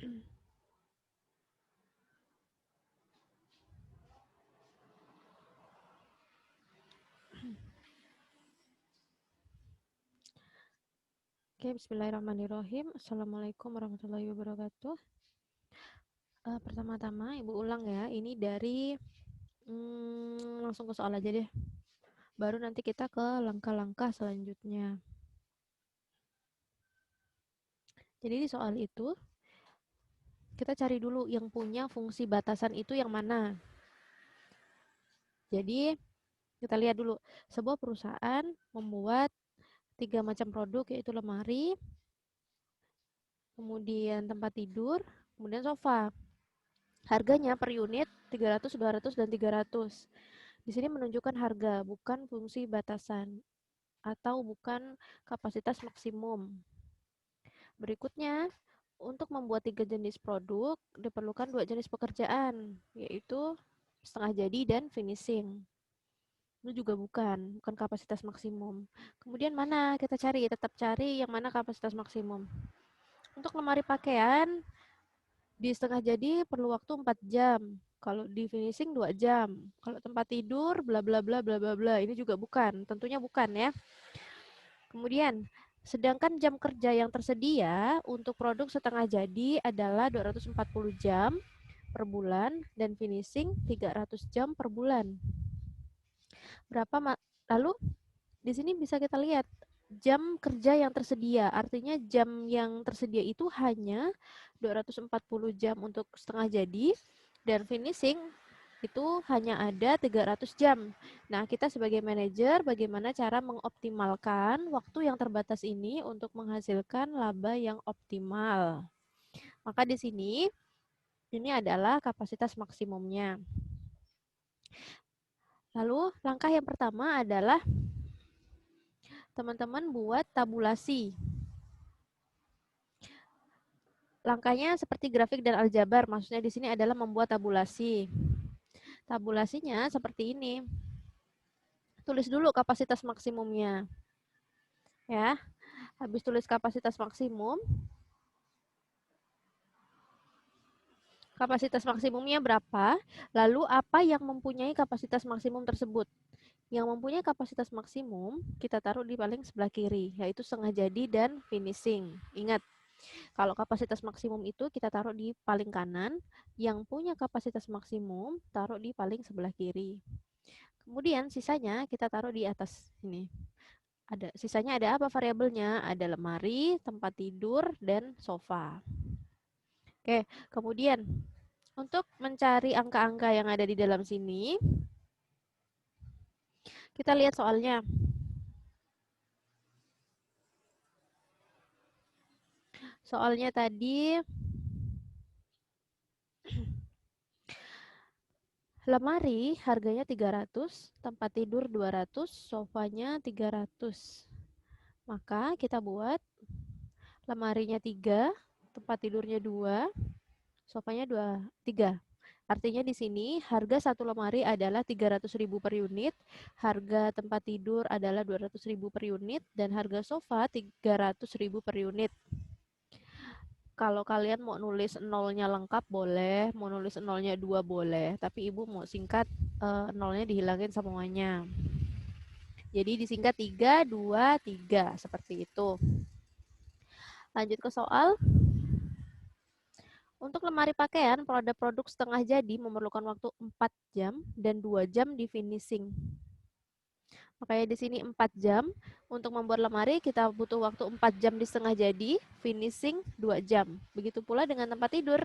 Oke, bismillahirrahmanirrahim. Assalamualaikum warahmatullahi wabarakatuh. Pertama-tama Ibu ulang ya, ini dari langsung ke soal aja deh. Baru nanti kita ke langkah-langkah selanjutnya. Jadi di soal itu, kita cari dulu yang punya fungsi batasan itu yang mana. Jadi, kita lihat dulu. Sebuah perusahaan membuat 3 macam produk, yaitu lemari, kemudian tempat tidur, kemudian sofa. Harganya per unit 300, 200, dan 300. Di sini menunjukkan harga, bukan fungsi batasan atau bukan kapasitas maksimum. Berikutnya, untuk membuat 3 jenis produk, diperlukan 2 jenis pekerjaan, yaitu setengah jadi dan finishing. Itu juga bukan kapasitas maksimum. Kemudian mana kita cari? Tetap cari yang mana kapasitas maksimum. Untuk lemari pakaian, di setengah jadi perlu waktu 4 jam. Kalau di finishing 2 jam. Kalau tempat tidur bla bla bla bla bla bla. Ini juga bukan, tentunya bukan ya. Kemudian, sedangkan jam kerja yang tersedia untuk produk setengah jadi adalah 240 jam per bulan dan finishing 300 jam per bulan. Lalu di sini bisa kita lihat jam kerja yang tersedia, artinya jam yang tersedia itu hanya 240 jam untuk setengah jadi dan finishing itu hanya ada 300 jam. Nah, kita sebagai manajer bagaimana cara mengoptimalkan waktu yang terbatas ini untuk menghasilkan laba yang optimal. Maka di sini ini adalah kapasitas maksimumnya. Lalu langkah yang pertama adalah teman-teman buat tabulasi. Langkahnya seperti grafik dan aljabar, maksudnya di sini adalah membuat tabulasi. Tabulasinya seperti ini. Tulis dulu kapasitas maksimumnya. Ya. Habis tulis kapasitas maksimum, kapasitas maksimumnya berapa, lalu apa yang mempunyai kapasitas maksimum tersebut. Yang mempunyai kapasitas maksimum, kita taruh di paling sebelah kiri, yaitu setengah jadi dan finishing. Ingat, kalau kapasitas maksimum itu kita taruh di paling kanan, yang punya kapasitas maksimum taruh di paling sebelah kiri. Kemudian sisanya kita taruh di atas ini. Sisanya ada apa variabelnya? Ada lemari, tempat tidur, dan sofa. Oke, kemudian untuk mencari angka-angka yang ada di dalam sini, kita lihat soalnya. Soalnya tadi lemari harganya 300, tempat tidur 200, sofanya 300. Maka kita buat lemarinya 3, tempat tidurnya 2, sofanya 3. Artinya di sini harga satu lemari adalah 300.000 per unit, harga tempat tidur adalah 200.000 per unit, dan harga sofa 300.000 per unit. Kalau kalian mau nulis nolnya lengkap boleh, mau nulis nolnya 2 boleh, tapi ibu mau singkat nolnya dihilangin semuanya. Jadi disingkat 3, 2, 3, seperti itu. Lanjut ke soal. Untuk lemari pakaian, produk setengah jadi memerlukan waktu 4 jam dan 2 jam di finishing. Makanya di sini 4 jam. Untuk membuat lemari kita butuh waktu 4 jam di setengah jadi, finishing 2 jam. Begitu pula dengan tempat tidur.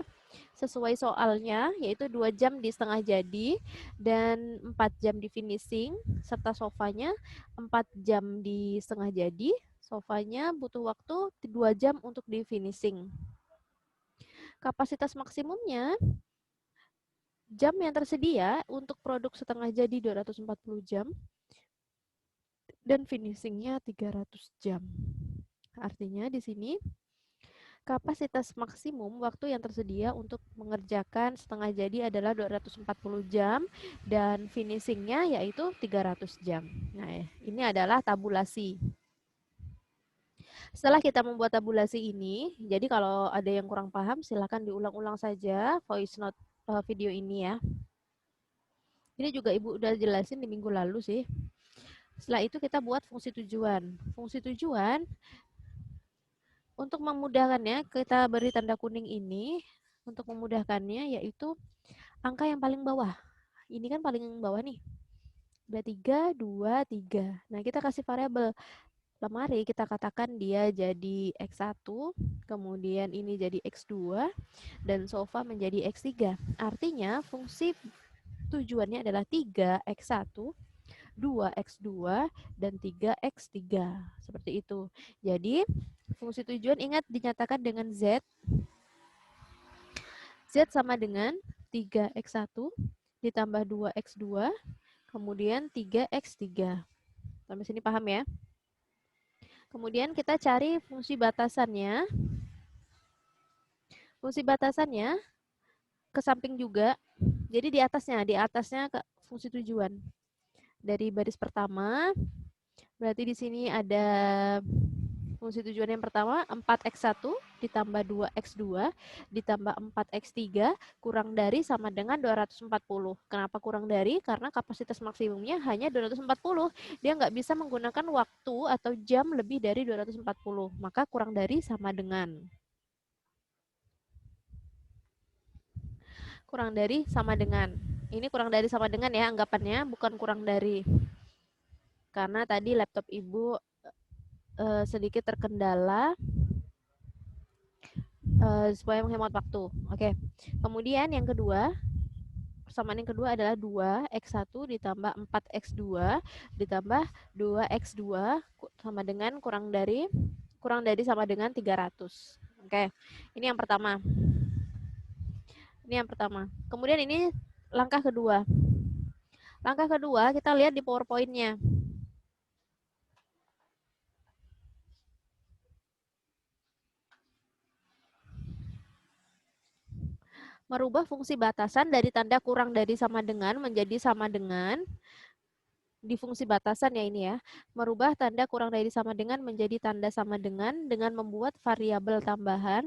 Sesuai soalnya, yaitu 2 jam di setengah jadi dan 4 jam di finishing, serta sofanya 4 jam di setengah jadi, sofanya butuh waktu 2 jam untuk di finishing. Kapasitas maksimumnya, jam yang tersedia untuk produk setengah jadi 240 jam, dan finishingnya 300 jam. Artinya di sini kapasitas maksimum waktu yang tersedia untuk mengerjakan setengah jadi adalah 240 jam dan finishingnya yaitu 300 jam. Nah, ini adalah tabulasi. Setelah kita membuat tabulasi ini, jadi kalau ada yang kurang paham, silakan diulang-ulang saja voice note video ini ya. Ini juga Ibu udah jelasin di minggu lalu sih. Setelah itu kita buat fungsi tujuan. Fungsi tujuan, untuk memudahkannya, kita beri tanda kuning ini, untuk memudahkannya yaitu angka yang paling bawah. Ini kan paling bawah nih. Udah 3, 2, 3. Nah, kita kasih variabel. Lemari kita katakan dia jadi X1, kemudian ini jadi X2, dan sofa menjadi X3. Artinya fungsi tujuannya adalah 3X1, 2X2, dan 3X3. Seperti itu. Jadi, fungsi tujuan ingat dinyatakan dengan Z. Z sama dengan 3X1 ditambah 2X2, kemudian 3X3. Sampai sini paham ya? Kemudian kita cari fungsi batasannya. Fungsi batasannya ke samping juga. Jadi di atasnya ke fungsi tujuan. Dari baris pertama, berarti di sini ada fungsi tujuan yang pertama 4x1 ditambah 2x2 ditambah 4x3 kurang dari sama dengan 240. Kenapa kurang dari? Karena kapasitas maksimumnya hanya 240. Dia nggak bisa menggunakan waktu atau jam lebih dari 240. Maka kurang dari sama dengan. Kurang dari sama dengan. Ini kurang dari sama dengan ya anggapannya, bukan kurang dari. Karena tadi laptop Ibu sedikit terkendala supaya menghemat waktu. Oke. Kemudian yang kedua, persamaan yang kedua adalah 2x1 ditambah 4x2 ditambah 2x2 sama dengan kurang dari sama dengan 300. Oke. Ini yang pertama. Kemudian ini langkah kedua. Langkah kedua kita lihat di PowerPoint-nya. Merubah fungsi batasan dari tanda kurang dari sama dengan menjadi sama dengan. Di fungsi batasan ya ini ya. Merubah tanda kurang dari sama dengan menjadi tanda sama dengan membuat variabel tambahan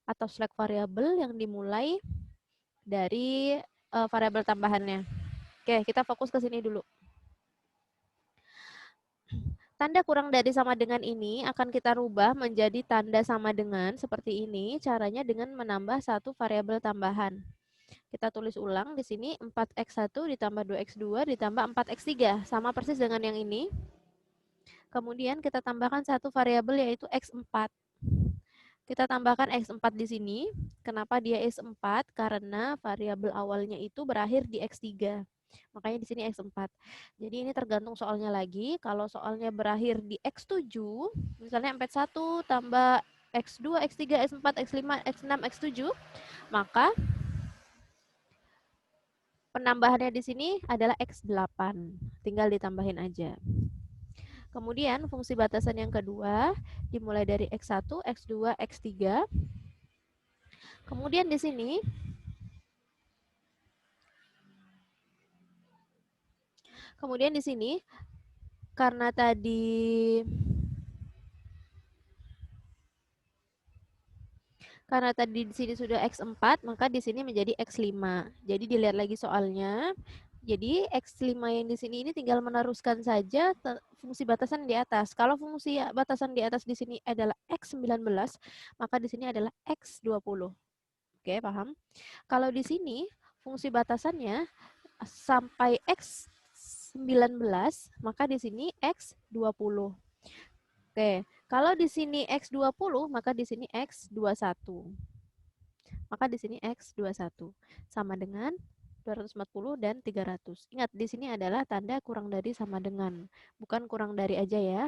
atau slack variabel yang dimulai dari variabel tambahannya. Oke, kita fokus ke sini dulu. Tanda kurang dari sama dengan ini akan kita rubah menjadi tanda sama dengan seperti ini. Caranya dengan menambah satu variabel tambahan. Kita tulis ulang di sini 4x1 ditambah 2x2 ditambah 4x3. Sama persis dengan yang ini. Kemudian kita tambahkan satu variabel yaitu x4. Kita tambahkan x4 di sini. Kenapa dia x4? Karena variabel awalnya itu berakhir di x3. Makanya di sini x4. Jadi ini tergantung soalnya lagi. Kalau soalnya berakhir di x7, misalnya 41 tambah x2, x3, x4, x5, x6, x7, maka penambahannya di sini adalah x8. Tinggal ditambahin aja. Kemudian fungsi batasan yang kedua dimulai dari x1, x2, x3. Kemudian di sini karena tadi di sini sudah x4, maka di sini menjadi x5. Jadi dilihat lagi soalnya. Jadi x5 yang di sini ini tinggal meneruskan saja fungsi batasan di atas. Kalau fungsi batasan di atas di sini adalah x19, maka di sini adalah x20. Oke, paham? Kalau di sini fungsi batasannya sampai x19, maka di sini x20. Oke, kalau di sini x20, maka di sini x21. Maka di sini x21 sama dengan 240 dan 300. Ingat, di sini adalah tanda kurang dari sama dengan, bukan kurang dari aja ya.